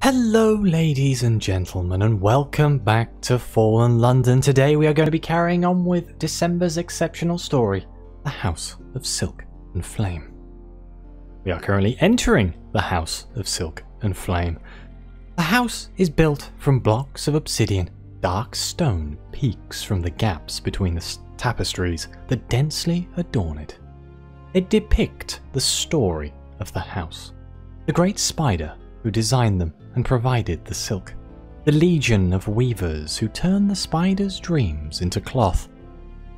Hello ladies and gentlemen, and welcome back to Fallen London. Today we are going to be carrying on with December's exceptional story, The House of Silk and Flame. We are currently entering the House of Silk and Flame. The house is built from blocks of obsidian. Dark stone peeks from the gaps between the tapestries that densely adorn it. They depict the story of the house. The great spider who designed them and provided the silk. The legion of weavers who turn the spider's dreams into cloth.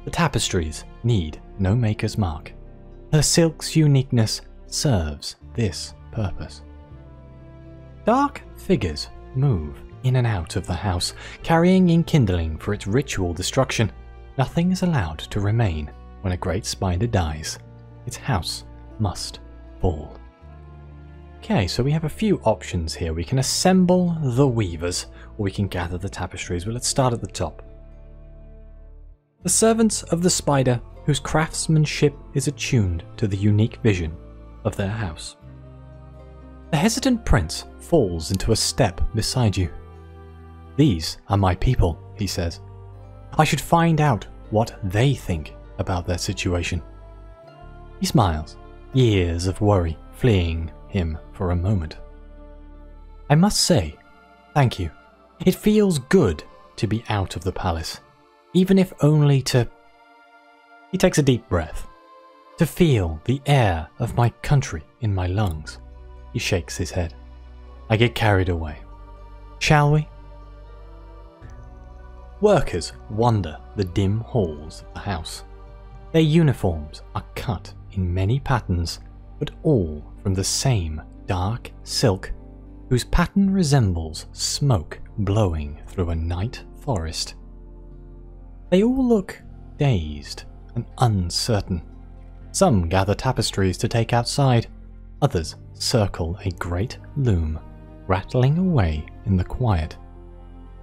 The tapestries need no maker's mark. Her silk's uniqueness serves this purpose. Dark figures move in and out of the house, carrying enkindling for its ritual destruction. Nothing is allowed to remain when a great spider dies. Its house must fall. Okay, so we have a few options here. We can assemble the weavers, or we can gather the tapestries, but let's start at the top. The servants of the spider, whose craftsmanship is attuned to the unique vision of their house. The hesitant prince falls into a step beside you. These are my people, he says. I should find out what they think about their situation. He smiles, years of worry fleeing him for a moment. I must say, thank you. It feels good to be out of the palace, even if only to... He takes a deep breath. To feel the air of my country in my lungs. He shakes his head. I get carried away. Shall we? Workers wander the dim halls of the house. Their uniforms are cut in many patterns, but all from the same dark silk, whose pattern resembles smoke blowing through a night forest. They all look dazed and uncertain. Some gather tapestries to take outside, others circle a great loom, rattling away in the quiet.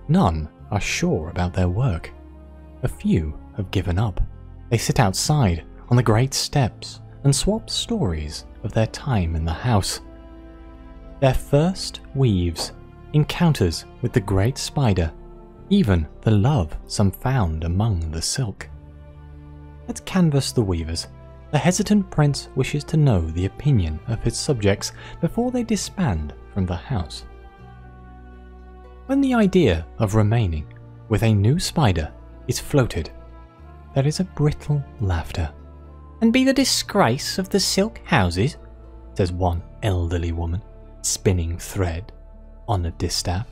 None are sure about their work. A few have given up. They sit outside on the great steps and swap stories of their time in the house. Their first weaves, encounters with the great spider, even the love some found among the silk. Let's canvass the weavers. The hesitant prince wishes to know the opinion of his subjects before they disband from the house. When the idea of remaining with a new spider is floated, there is a brittle laughter. And be the disgrace of the silk houses, says one elderly woman, spinning thread on a distaff.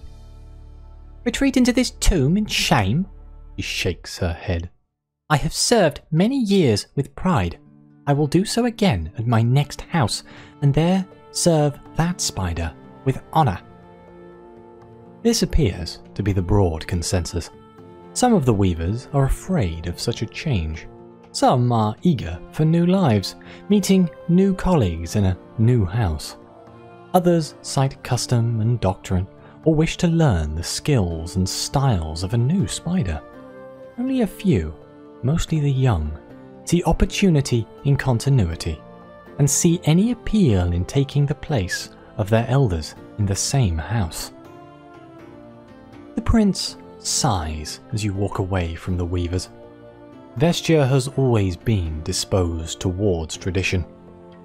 Retreat into this tomb in shame? She shakes her head. I have served many years with pride. I will do so again at my next house, and there serve that spider with honour. This appears to be the broad consensus. Some of the weavers are afraid of such a change. Some are eager for new lives, meeting new colleagues in a new house. Others cite custom and doctrine, or wish to learn the skills and styles of a new spider. Only a few, mostly the young, see opportunity in continuity, and see any appeal in taking the place of their elders in the same house. The prince sighs as you walk away from the weavers. Vestia has always been disposed towards tradition,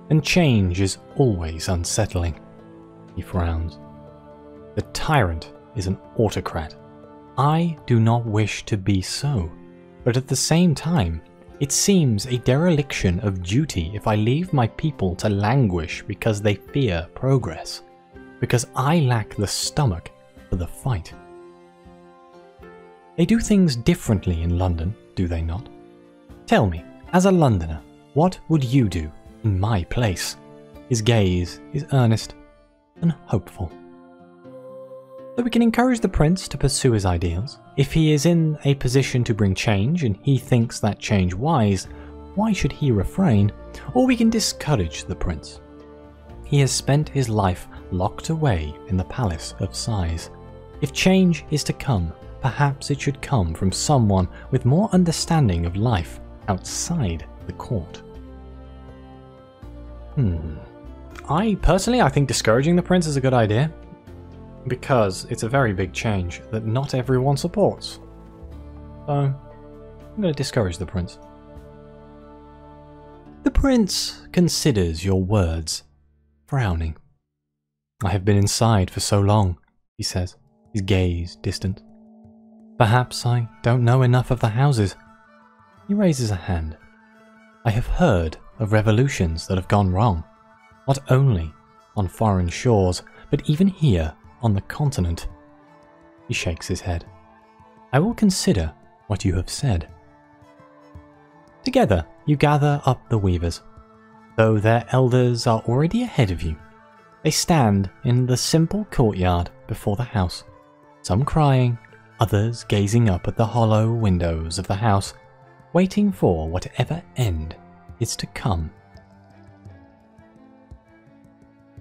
and change is always unsettling. He frowns. The tyrant is an autocrat. I do not wish to be so, but at the same time, it seems a dereliction of duty if I leave my people to languish because they fear progress, because I lack the stomach for the fight. They do things differently in London, do they not? Tell me, as a Londoner, what would you do in my place? His gaze is earnest and hopeful. So we can encourage the prince to pursue his ideals. If he is in a position to bring change and he thinks that change wise, why should he refrain? Or we can discourage the prince. He has spent his life locked away in the palace of sighs. If change is to come, perhaps it should come from someone with more understanding of life outside the court. I think discouraging the prince is a good idea. because it's a very big change that not everyone supports. So, I'm going to discourage the prince. The prince considers your words, frowning. I have been inside for so long, he says, his gaze distant. Perhaps I don't know enough of the houses. He raises a hand. I have heard of revolutions that have gone wrong, not only on foreign shores, but even here on the continent. He shakes his head. I will consider what you have said. Together, you gather up the weavers. Though their elders are already ahead of you, they stand in the simple courtyard before the house, some crying, others gazing up at the hollow windows of the house, waiting for whatever end is to come.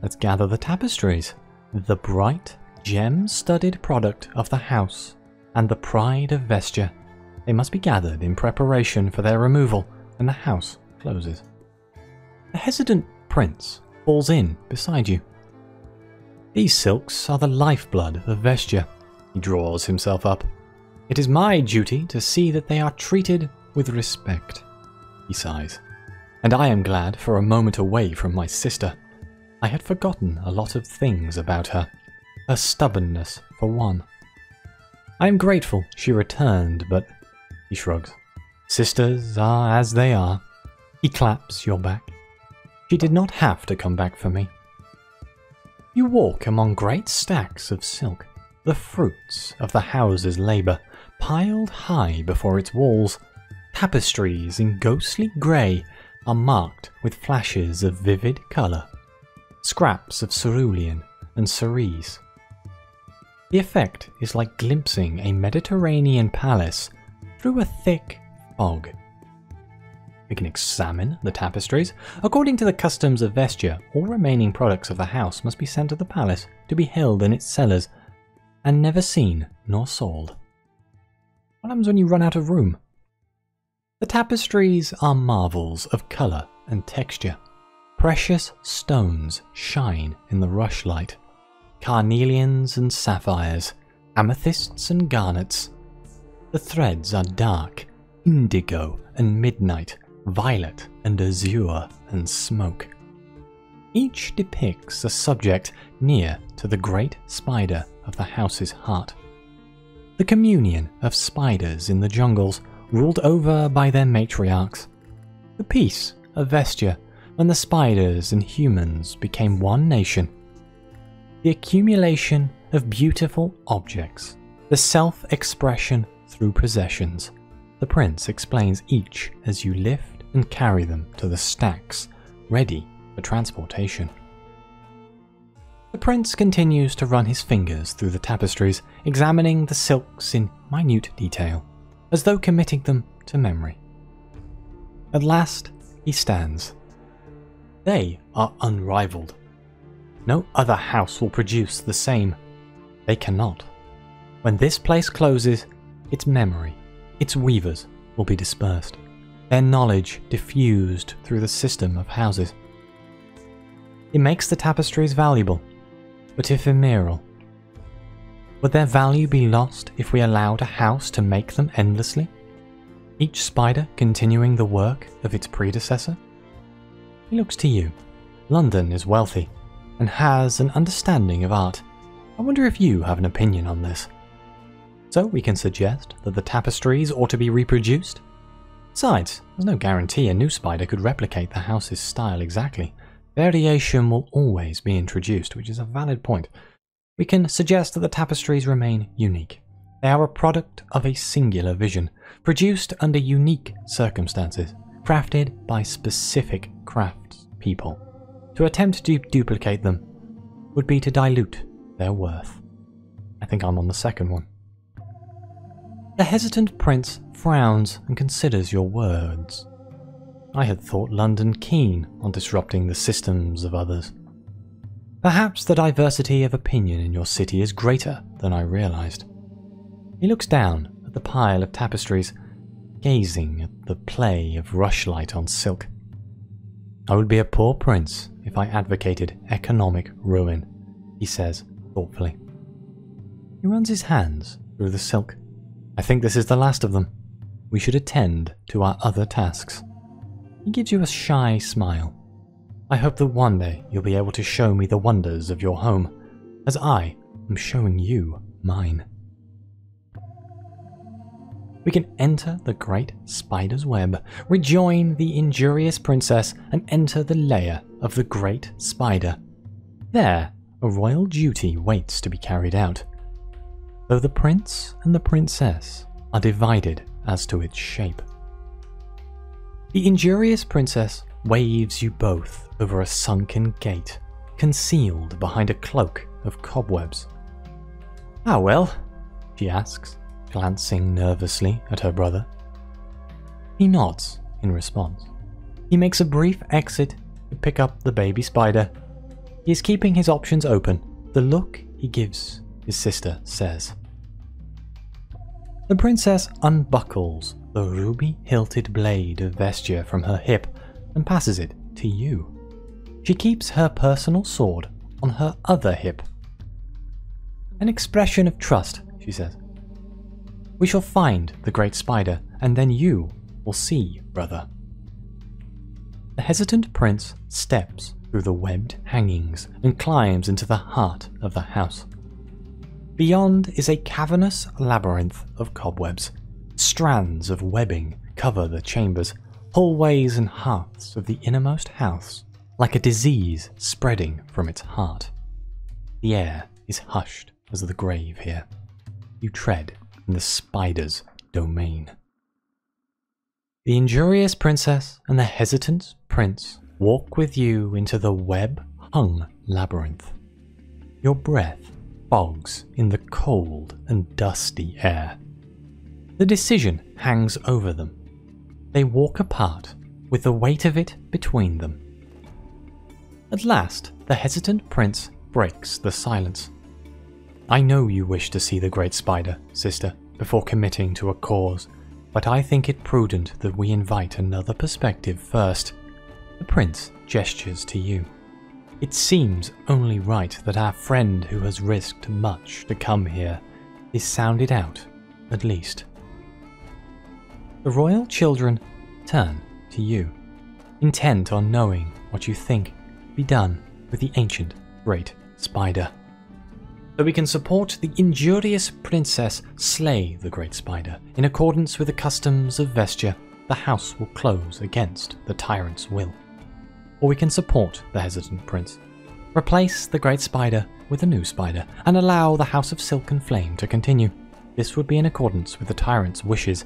Let's gather the tapestries, the bright, gem-studded product of the house and the pride of vesture. They must be gathered in preparation for their removal when the house closes. The hesitant prince falls in beside you. These silks are the lifeblood of vesture. He draws himself up. It is my duty to see that they are treated with respect. He sighs. And I am glad for a moment away from my sister. I had forgotten a lot of things about her. Her stubbornness, for one. I am grateful she returned, but... He shrugs. Sisters are as they are. He claps your back. She did not have to come back for me. You walk among great stacks of silk, the fruits of the house's labour, piled high before its walls. Tapestries in ghostly grey are marked with flashes of vivid colour, scraps of cerulean and cerise. The effect is like glimpsing a Mediterranean palace through a thick fog. We can examine the tapestries. According to the customs of vesture, all remaining products of the house must be sent to the palace to be held in its cellars, and never seen nor sold. What happens when you run out of room? The tapestries are marvels of colour and texture. Precious stones shine in the rushlight. Carnelians and sapphires, amethysts and garnets. The threads are dark, indigo and midnight, violet and azure and smoke. Each depicts a subject near to the great spider of the house's heart. The communion of spiders in the jungles, ruled over by their matriarchs. The peace of vesture when the spiders and humans became one nation. The accumulation of beautiful objects, the self-expression through possessions. The prince explains each as you lift and carry them to the stacks, ready for transportation. The prince continues to run his fingers through the tapestries, examining the silks in minute detail, as though committing them to memory. At last, he stands. They are unrivaled. No other house will produce the same. They cannot. When this place closes, its memory, its weavers will be dispersed, their knowledge diffused through the system of houses. It makes the tapestries valuable, but ephemeral. Would their value be lost if we allowed a house to make them endlessly? Each spider continuing the work of its predecessor? He looks to you. London is wealthy and has an understanding of art. I wonder if you have an opinion on this. So we can suggest that the tapestries ought to be reproduced. Besides, there's no guarantee a new spider could replicate the house's style exactly. Variation will always be introduced, which is a valid point. We can suggest that the tapestries remain unique. They are a product of a singular vision, produced under unique circumstances, crafted by specific craftspeople. To attempt to duplicate them would be to dilute their worth. I think I'm on the second one. The hesitant prince frowns and considers your words. I had thought London keen on disrupting the systems of others. Perhaps the diversity of opinion in your city is greater than I realized. He looks down at the pile of tapestries, gazing at the play of rushlight on silk. I would be a poor prince if I advocated economic ruin, he says thoughtfully. He runs his hands through the silk. I think this is the last of them. We should attend to our other tasks. He gives you a shy smile. I hope that one day you'll be able to show me the wonders of your home, as I am showing you mine. We can enter the great spider's web, rejoin the injurious princess, and enter the lair of the great spider. There, a royal duty waits to be carried out, though the prince and the princess are divided as to its shape. The injurious princess waves you both over a sunken gate, concealed behind a cloak of cobwebs. "Ah well," she asks, glancing nervously at her brother. He nods in response. He makes a brief exit to pick up the baby spider. He is keeping his options open. The look he gives his sister says. The princess unbuckles the ruby-hilted blade of vesture from her hip and passes it to you. She keeps her personal sword on her other hip. "An expression of trust," she says. "We shall find the great spider, and then you will see, brother." The hesitant prince steps through the webbed hangings and climbs into the heart of the house. Beyond is a cavernous labyrinth of cobwebs. Strands of webbing cover the chambers, hallways and hearths of the innermost house, like a disease spreading from its heart. The air is hushed as the grave here. You tread in the spider's domain. The injurious princess and the hesitant prince walk with you into the web-hung labyrinth. Your breath bogs in the cold and dusty air. The decision hangs over them. They walk apart with the weight of it between them. At last, the hesitant prince breaks the silence. "I know you wish to see the great spider, sister, before committing to a cause, but I think it prudent that we invite another perspective first." The prince gestures to you. "It seems only right that our friend who has risked much to come here is sounded out, at least." The royal children turn to you, intent on knowing what you think be done with the ancient great spider. So we can support the injurious princess slay the great spider. In accordance with the customs of vesture, the house will close against the tyrant's will. Or we can support the hesitant prince, replace the great spider with a new spider, and allow the House of Silk and Flame to continue. This would be in accordance with the tyrant's wishes.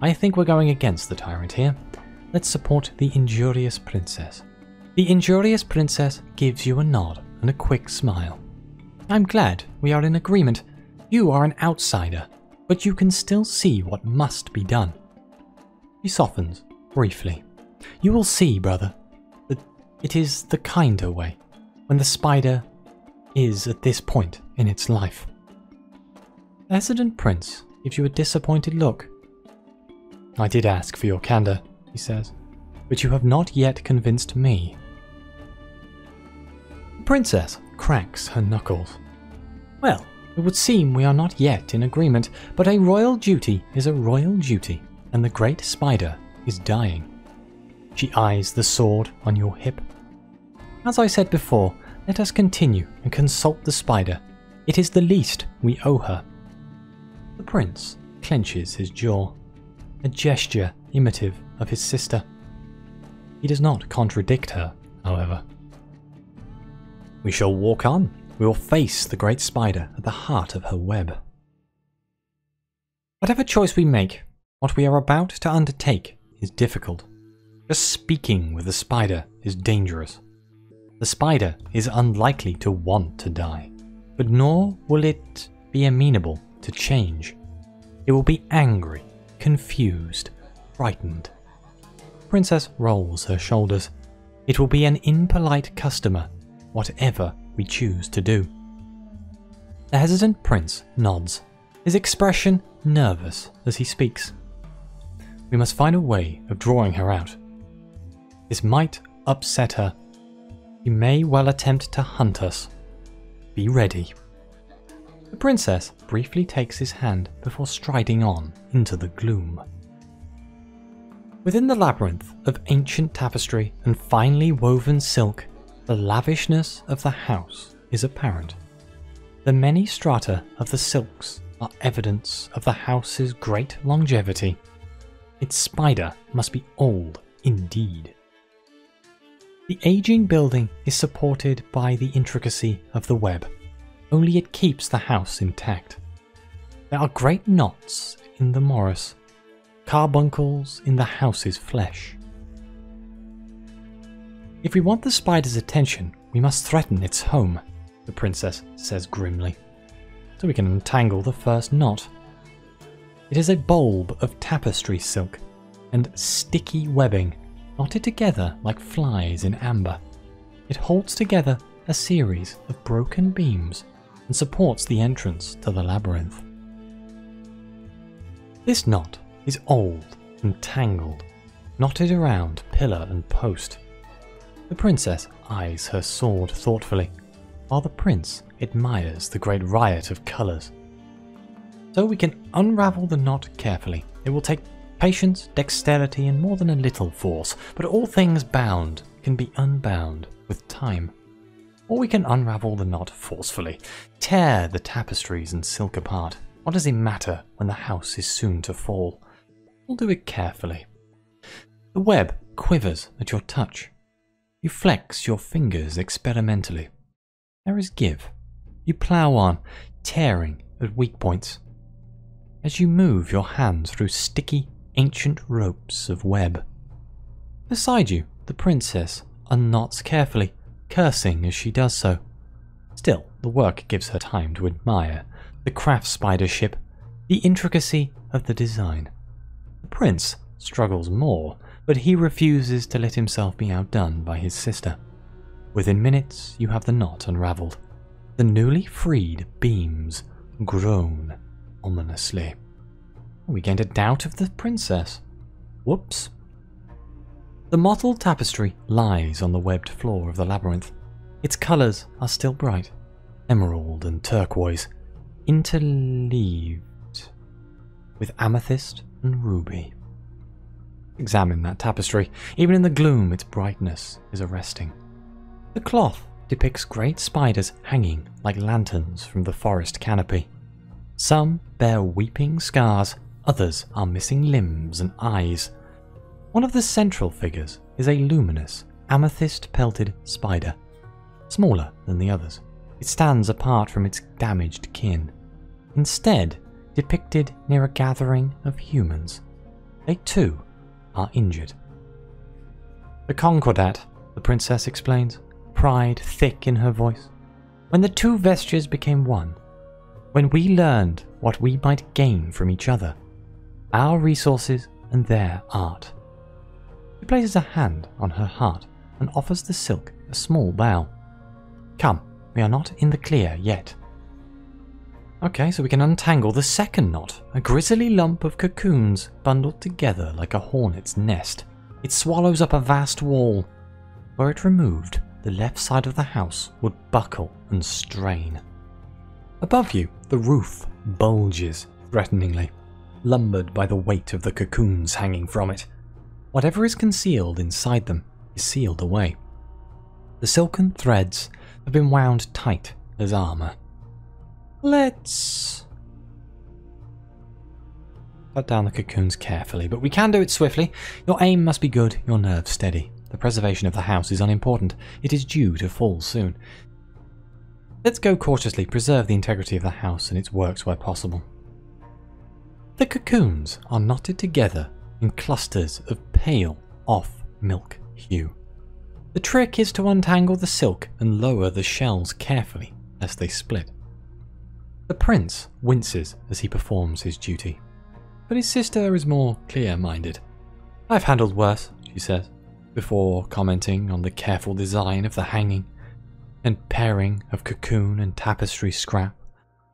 I think we're going against the tyrant here. Let's support the injurious princess. The injurious princess gives you a nod and a quick smile. "I'm glad we are in agreement. You are an outsider, but you can still see what must be done." She softens briefly. "You will see, brother, that it is the kinder way, when the spider is at this point in its life." The hesitant prince gives you a disappointed look. "I did ask for your candor," he says, "but you have not yet convinced me." The princess cracks her knuckles. "Well, it would seem we are not yet in agreement, but a royal duty is a royal duty, and the great spider is dying." She eyes the sword on your hip. "As I said before, let us continue and consult the spider. It is the least we owe her." The prince clenches his jaw, a gesture imitative of his sister. He does not contradict her, however. "We shall walk on. We will face the great spider at the heart of her web." Whatever choice we make, what we are about to undertake is difficult. Just speaking with the spider is dangerous. The spider is unlikely to want to die, but nor will it be amenable to change. It will be angry, confused, frightened. Princess rolls her shoulders. It will be an impolite customer, whatever we choose to do. The hesitant prince nods, his expression nervous as he speaks. "We must find a way of drawing her out. This might upset her. She may well attempt to hunt us. Be ready." The princess briefly takes his hand before striding on into the gloom. Within the labyrinth of ancient tapestry and finely woven silk, the lavishness of the house is apparent. The many strata of the silks are evidence of the house's great longevity. Its spider must be old indeed. The aging building is supported by the intricacy of the web. Only it keeps the house intact. There are great knots in the morass, carbuncles in the house's flesh. If we want the spider's attention, we must threaten its home, the princess says grimly, so we can untangle the first knot. It is a bulb of tapestry silk and sticky webbing, knotted together like flies in amber. It holds together a series of broken beams and supports the entrance to the labyrinth. This knot is old and tangled, knotted around pillar and post. The princess eyes her sword thoughtfully, while the prince admires the great riot of colours. So we can unravel the knot carefully. It will take patience, dexterity, and more than a little force, but all things bound can be unbound with time. Or we can unravel the knot forcefully, tear the tapestries and silk apart. What does it matter when the house is soon to fall? We'll do it carefully. The web quivers at your touch. You flex your fingers experimentally. There is give. You plough on, tearing at weak points. As you move your hand through sticky, ancient ropes of web. Beside you, the princess unknots carefully, cursing as she does so. Still, the work gives her time to admire the craft spider ship, the intricacy of the design. The prince struggles more, but he refuses to let himself be outdone by his sister. Within minutes, you have the knot unravelled. The newly freed beams groan ominously. We gained a doubt of the princess. Whoops. The mottled tapestry lies on the webbed floor of the labyrinth. Its colours are still bright, emerald and turquoise, interleaved with amethyst and ruby. Examine that tapestry. Even in the gloom, its brightness is arresting. The cloth depicts great spiders hanging like lanterns from the forest canopy. Some bear weeping scars, others are missing limbs and eyes. One of the central figures is a luminous, amethyst-pelted spider, smaller than the others. It stands apart from its damaged kin, instead depicted near a gathering of humans. They too are injured. The concordat, the princess explains, pride thick in her voice. When the two vestures became one, when we learned what we might gain from each other, our resources and their art. She places a hand on her heart and offers the silk a small bow. Come, we are not in the clear yet. Okay, so we can untangle the second knot, a grisly lump of cocoons bundled together like a hornet's nest. It swallows up a vast wall. Were it removed, the left side of the house would buckle and strain. Above you, the roof bulges threateningly, lumbered by the weight of the cocoons hanging from it. Whatever is concealed inside them is sealed away. The silken threads have been wound tight as armour. Let's cut down the cocoons carefully, but we can do it swiftly. Your aim must be good, your nerves steady. The preservation of the house is unimportant. It is due to fall soon. Let's go cautiously, preserve the integrity of the house and its works where possible. The cocoons are knotted together in clusters of pale off-milk hue. The trick is to untangle the silk and lower the shells carefully lest they split. The prince winces as he performs his duty, but his sister is more clear-minded. I've handled worse, she says, before commenting on the careful design of the hanging and pairing of cocoon and tapestry scrap,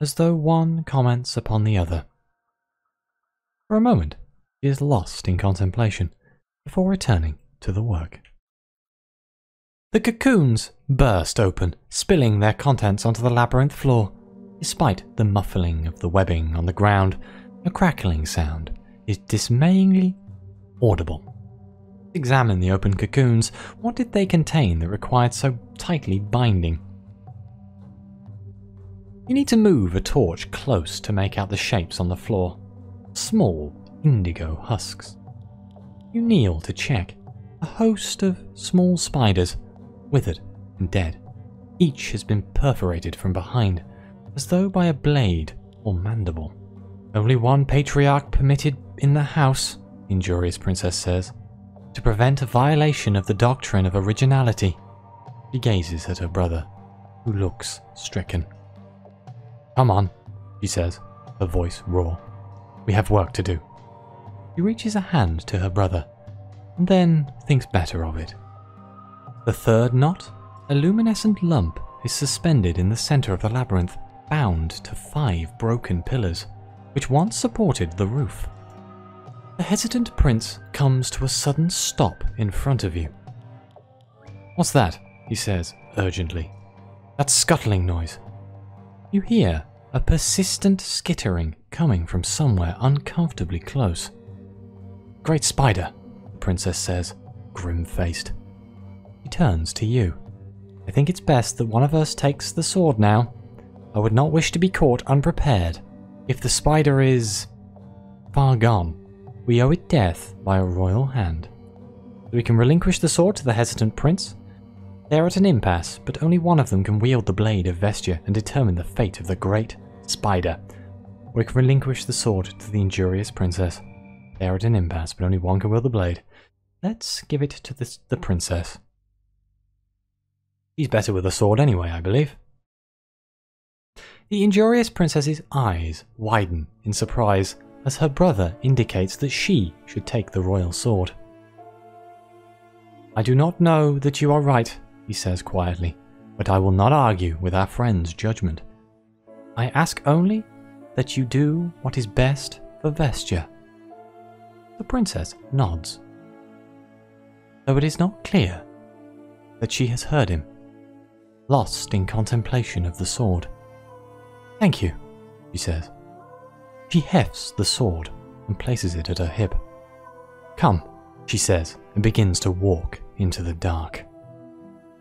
as though one comments upon the other. For a moment, she is lost in contemplation before returning to the work. The cocoons burst open, spilling their contents onto the labyrinth floor. Despite the muffling of the webbing on the ground, a crackling sound is dismayingly audible. Examine the open cocoons. What did they contain that required so tightly binding? You need to move a torch close to make out the shapes on the floor. Small indigo husks. You kneel to check. A host of small spiders, withered and dead. Each has been perforated from behind, as though by a blade or mandible. Only one patriarch permitted in the house, the injurious princess says, to prevent a violation of the doctrine of originality. She gazes at her brother, who looks stricken. Come on, she says, her voice raw. We have work to do. She reaches a hand to her brother, and then thinks better of it. The third knot, a luminescent lump, is suspended in the center of the labyrinth, bound to 5 broken pillars, which once supported the roof. The hesitant prince comes to a sudden stop in front of you. What's that? He says urgently. That scuttling noise. You hear a persistent skittering coming from somewhere uncomfortably close. Great spider, the princess says, grim-faced. He turns to you. I think it's best that one of us takes the sword now. I would not wish to be caught unprepared. If the spider is far gone, we owe it death by a royal hand. We can relinquish the sword to the hesitant prince. They are at an impasse, but only one of them can wield the blade of vesture and determine the fate of the great spider. Or we can relinquish the sword to the injurious princess. They are at an impasse, but only one can wield the blade. Let's give it to the princess. She's better with a sword anyway, I believe. The injurious princess's eyes widen in surprise as her brother indicates that she should take the royal sword. I do not know that you are right, he says quietly, but I will not argue with our friend's judgment. I ask only that you do what is best for vesture. The princess nods, though it is not clear that she has heard him, lost in contemplation of the sword. Thank you, she says. She hefts the sword and places it at her hip. Come, she says, and begins to walk into the dark.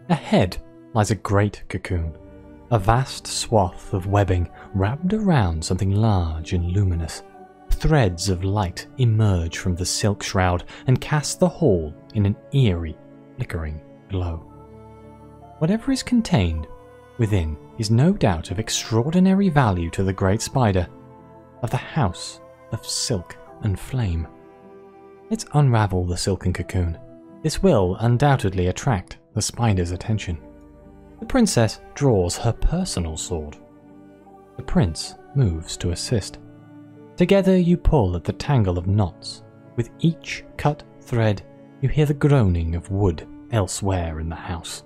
Ahead lies a great cocoon, a vast swath of webbing wrapped around something large and luminous. Threads of light emerge from the silk shroud and cast the whole in an eerie, flickering glow. Whatever is contained within is no doubt of extraordinary value to the great spider, of the house of silk and flame. Let's unravel the silken cocoon. This will undoubtedly attract the spider's attention. The princess draws her personal sword. The prince moves to assist. Together you pull at the tangle of knots. With each cut thread, you hear the groaning of wood elsewhere in the house.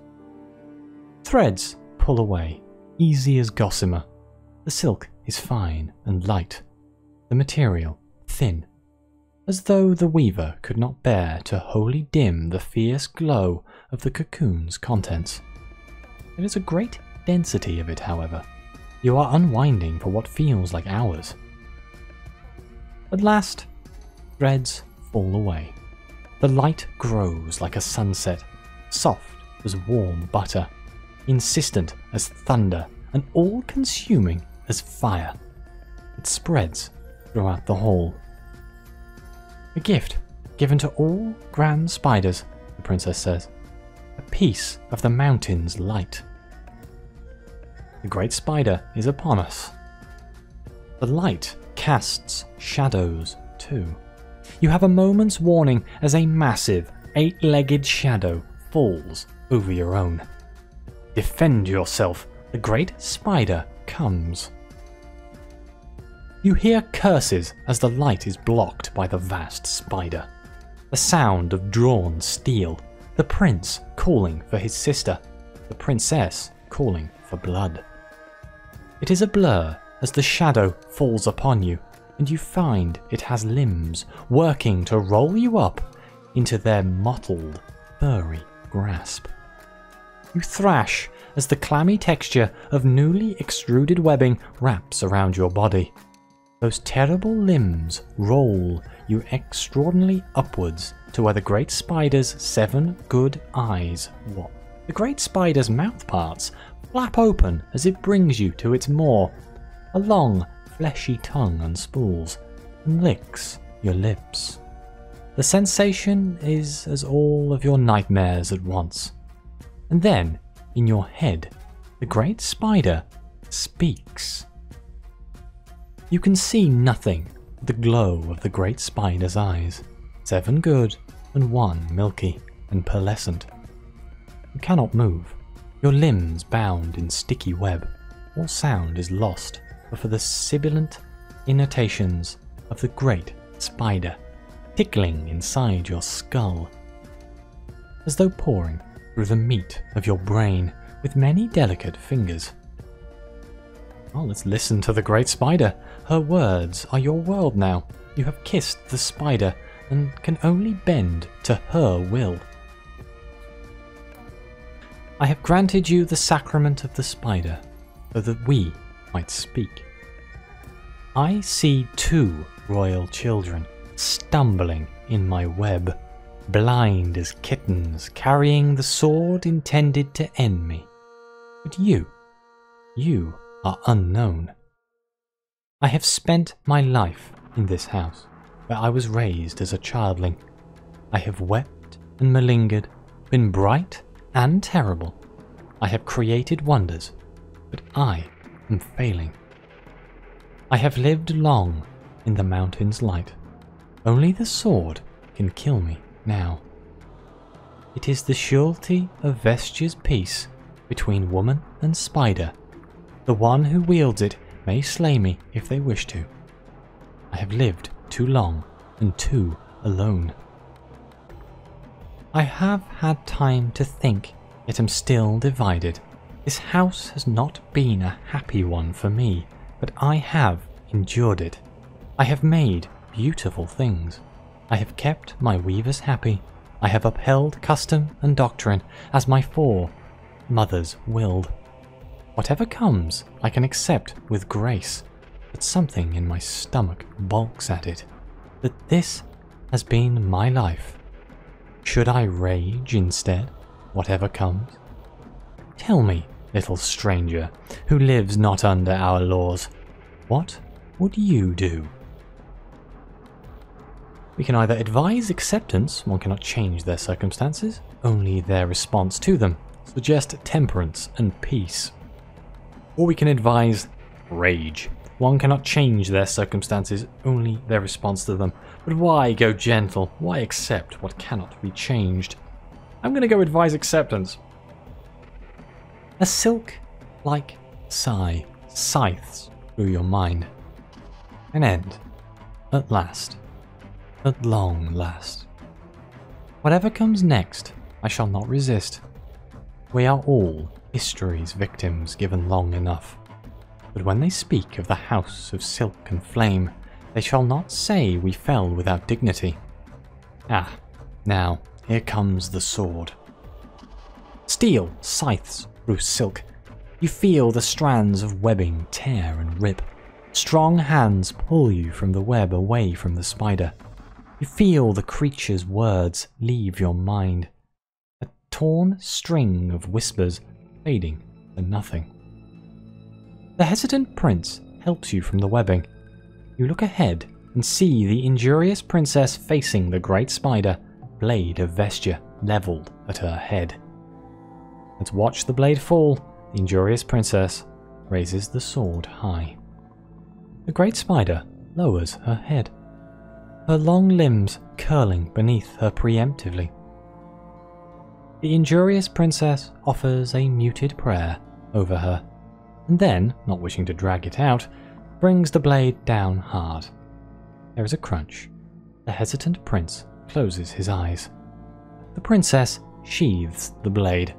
Threads pull away, easy as gossamer. The silk is fine and light, the material thin, as though the weaver could not bear to wholly dim the fierce glow of the cocoon's contents. There is a great density of it, however. You are unwinding for what feels like hours. At last, threads fall away. The light grows like a sunset, soft as warm butter, insistent as thunder, and all-consuming as fire. It spreads throughout the hall. A gift given to all grand spiders, the princess says. A piece of the mountain's light. The great spider is upon us. The light casts shadows too. You have a moment's warning as a massive, 8-legged shadow falls over your own. Defend yourself. The great spider comes. You hear curses as the light is blocked by the vast spider. The sound of drawn steel. The prince calling for his sister. The princess calling for blood. It is a blur as the shadow falls upon you, and you find it has limbs working to roll you up into their mottled, furry grasp. You thrash as the clammy texture of newly extruded webbing wraps around your body. Those terrible limbs roll you extraordinarily upwards to where the great spider's 7 good eyes watch. The great spider's mouth parts flap open as it brings you to its maw. A long, fleshy tongue unspools and licks your lips. The sensation is as all of your nightmares at once. And then, in your head, the great spider speaks. You can see nothing but the glow of the great spider's eyes, 7 good and 1 milky and pearlescent. You cannot move, your limbs bound in sticky web. All sound is lost but for the sibilant intonations of the great spider tickling inside your skull, as though pouring through the meat of your brain with many delicate fingers. Oh, let's listen to the great spider. Her words are your world now. You have kissed the spider and can only bend to her will. I have granted you the sacrament of the spider, so that we might speak. I see 2 royal children stumbling in my web, blind as kittens, carrying the sword intended to end me. But you are unknown. I have spent my life in this house, where I was raised as a childling. I have wept and malingered, been bright and terrible. I have created wonders, but I am failing. I have lived long in the mountain's light. Only the sword can kill me now. It is the surety of Vestia's peace between woman and spider. The one who wields it may slay me if they wish to. I have lived too long and too alone. I have had time to think, yet am still divided. This house has not been a happy one for me, but I have endured it. I have made beautiful things. I have kept my weavers happy. I have upheld custom and doctrine as my foremothers willed. Whatever comes, I can accept with grace, but something in my stomach balks at it. That this has been my life. Should I rage instead, whatever comes? Tell me, little stranger, who lives not under our laws, what would you do? We can either advise acceptance, one cannot change their circumstances, only their response to them, suggest temperance and peace. Or we can advise rage. One cannot change their circumstances, only their response to them. But why go gentle? Why accept what cannot be changed? I'm going to go advise acceptance. A silk-like sigh scythes through your mind. An end. At last. At long last. Whatever comes next, I shall not resist. We are all history's victims given long enough. But when they speak of the house of silk and flame, they shall not say we fell without dignity. Ah, now, here comes the sword. Steel scythes through silk. You feel the strands of webbing tear and rip. Strong hands pull you from the web away from the spider. You feel the creature's words leave your mind. A torn string of whispers fading to nothing. The hesitant prince helps you from the webbing. You look ahead and see the injurious princess facing the great spider, blade of Vestia levelled at her head. Let's watch the blade fall. The injurious princess raises the sword high. The great spider lowers her head, her long limbs curling beneath her preemptively. The injurious princess offers a muted prayer over her, and then, not wishing to drag it out, brings the blade down hard. There is a crunch. The hesitant prince closes his eyes. The princess sheathes the blade.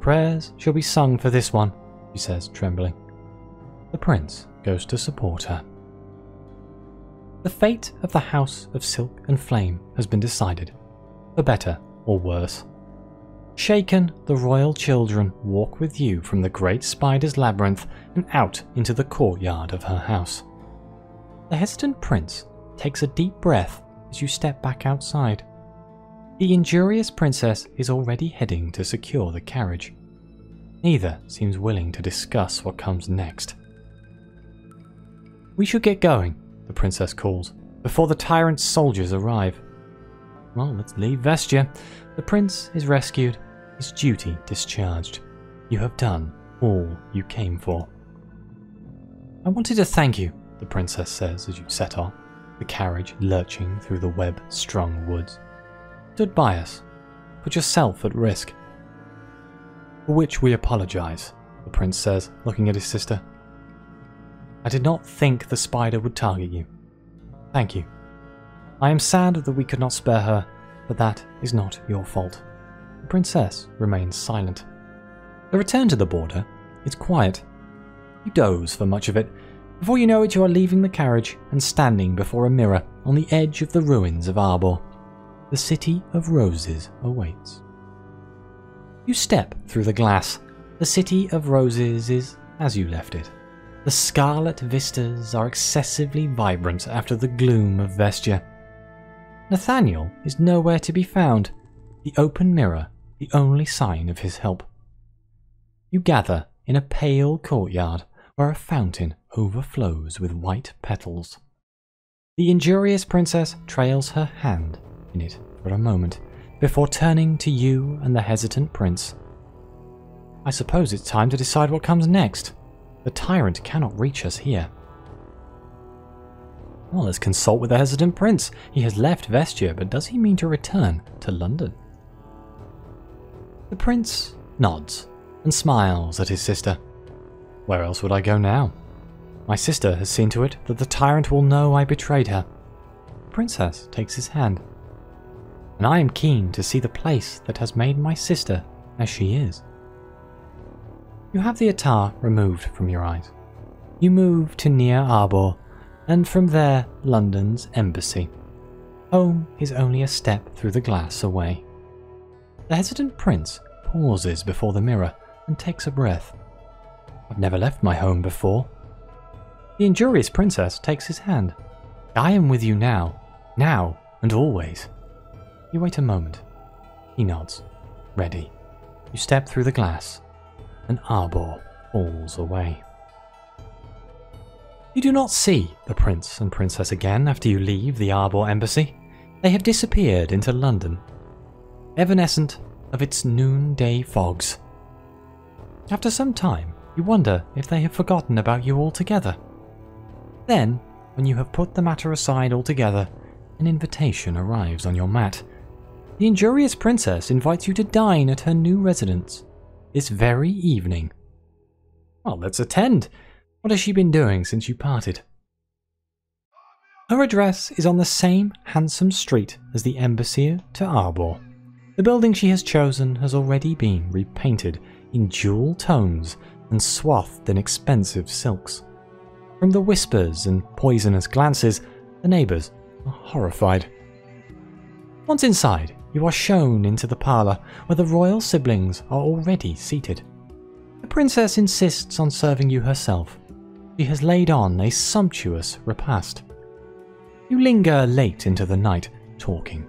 Prayers shall be sung for this one, she says, trembling. The prince goes to support her. The fate of the House of Silk and Flame has been decided, for better or worse. Shaken, the royal children walk with you from the great spider's labyrinth and out into the courtyard of her house. The hesitant prince takes a deep breath as you step back outside. The injurious princess is already heading to secure the carriage. Neither seems willing to discuss what comes next. "We should get going," the princess calls, "before the tyrant's soldiers arrive." "Well, let's leave Vestia." The prince is rescued, his duty discharged. You have done all you came for. "I wanted to thank you," the princess says as you set off, the carriage lurching through the web-strung woods. "Stood by us. Put yourself at risk." "For which we apologize," the prince says, looking at his sister. "I did not think the spider would target you. Thank you. I am sad that we could not spare her, but that is not your fault." The princess remains silent. The return to the border is quiet. You doze for much of it. Before you know it, you are leaving the carriage and standing before a mirror on the edge of the ruins of Arbor. The city of roses awaits. You step through the glass. The city of roses is as you left it. The scarlet vistas are excessively vibrant after the gloom of Vestia. Nathaniel is nowhere to be found, the open mirror the only sign of his help. You gather in a pale courtyard where a fountain overflows with white petals. The injurious princess trails her hand in it for a moment before turning to you and the hesitant prince. "I suppose it's time to decide what comes next. The tyrant cannot reach us here." "Well, let's consult with the hesitant prince. He has left Vestia, but does he mean to return to London?" The prince nods and smiles at his sister. "Where else would I go now? My sister has seen to it that the tyrant will know I betrayed her." The princess takes his hand. "And I am keen to see the place that has made my sister as she is." You have the attar removed from your eyes. You move to near Arbor, and from there London's embassy. Home is only a step through the glass away. The hesitant prince pauses before the mirror and takes a breath. "I've never left my home before." The injurious princess takes his hand. "I am with you now and always." You wait a moment. He nods, ready. You step through the glass, and Arbor falls away. You do not see the prince and princess again after you leave the Arbor embassy. They have disappeared into London, evanescent of its noonday fogs. After some time, you wonder if they have forgotten about you altogether. Then, when you have put the matter aside altogether, an invitation arrives on your mat. The injurious princess invites you to dine at her new residence this very evening. Well, let's attend. What has she been doing since you parted? Her address is on the same handsome street as the embassy to Arbor. The building she has chosen has already been repainted in jewel tones and swathed in expensive silks. From the whispers and poisonous glances, the neighbours are horrified. Once inside, you are shown into the parlour where the royal siblings are already seated. The princess insists on serving you herself. She has laid on a sumptuous repast. You linger late into the night, talking.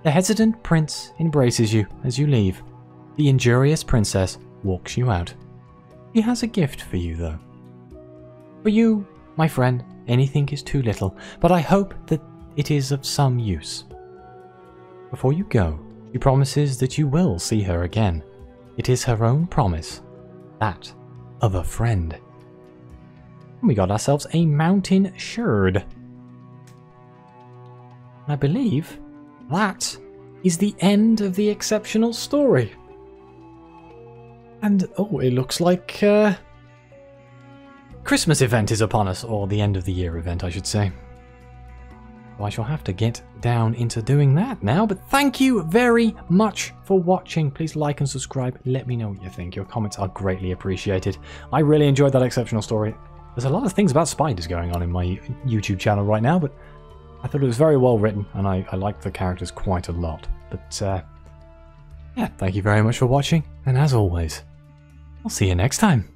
The hesitant prince embraces you as you leave. The injurious princess walks you out. She has a gift for you, though. For you, my friend, anything is too little, but I hope that it is of some use. Before you go, she promises that you will see her again. It is her own promise, that of a friend. We got ourselves a mountain sherd. I believe that is the end of the exceptional story. And oh, it looks like Christmas event is upon us, or the end of the year event, I should say. Well, I shall have to get down into doing that now, but thank you very much for watching. Please like and subscribe. Let me know what you think. Your comments are greatly appreciated. I really enjoyed that exceptional story. There's a lot of things about spiders going on in my YouTube channel right now, but I thought it was very well written, and I liked the characters quite a lot. But yeah, thank you very much for watching, and as always, I'll see you next time.